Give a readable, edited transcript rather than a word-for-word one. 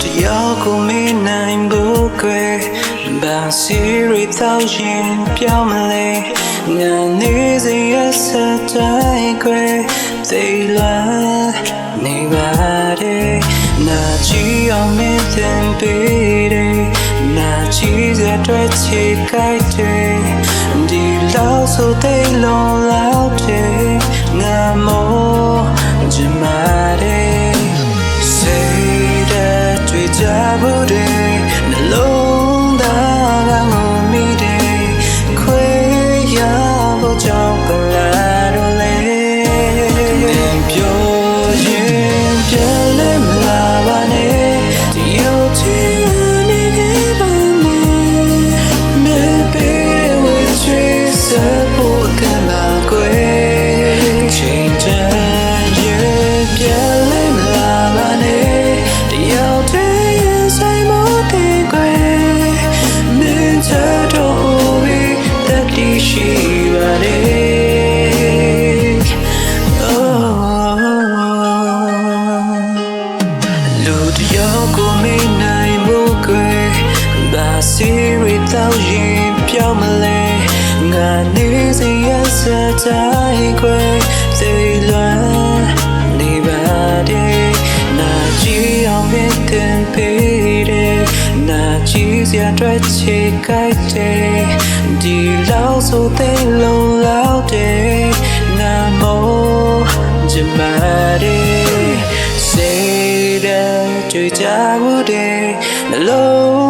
တရားကိုမနိုင်ဘူးကွယ်ဘာစီရီတောက်ရင်ပြောင်းမလဲငါနေစေရစတိုင်းကွယ်သိလာနေပါတယ်နာချီအောင်မင်းတင်ပေးတယ်နာချီစတဲ့ချေကိုက်တယ်ဒီလောက်ဆိုသိလုံးလောက်တယ်ငါမောချင်ပါတယ်စိတ်တဲ့တွေ့ကြဖို့တယ်နှလုံးသားကငုံမိတယ်ခွေရဖို့ကြောင့်ကလာတော့လေပြောရင်ပြန်လဲမလာပါနဲ့ဒီလိုချင်နေခဲ့ပါမယ်မေပေးဝေးချွေးစဖို့ကလာကွယ်ချိန်တန်ရင်ပြန်လဲမလာပါနဲ့ဒီရောက်တဲ့ဆိုင်မတဲ့ကွယ်မင်းချတော့ပြီးတတိရှိပါတယ်လူတယောက်ကိုမနိုင်ဘူးကွယ်ဘာစီရီတောက်ရင်ပြောင်းမလဲငါနေစေရစတိုင်းကွယ်သိလွမ်းနေပါတယ်နာကြည့်အောင်မြင်တင်ပေးတယ်နာကြည့်စရာတွေ့ချေကိုက်တယ်ဒီလောက်ဆိုသိလုံးလောက်တယ်ငါမောချင်ပါတယ်စိတ်ဓာတ်တွေ့ကြမှုတယ်နှလုံး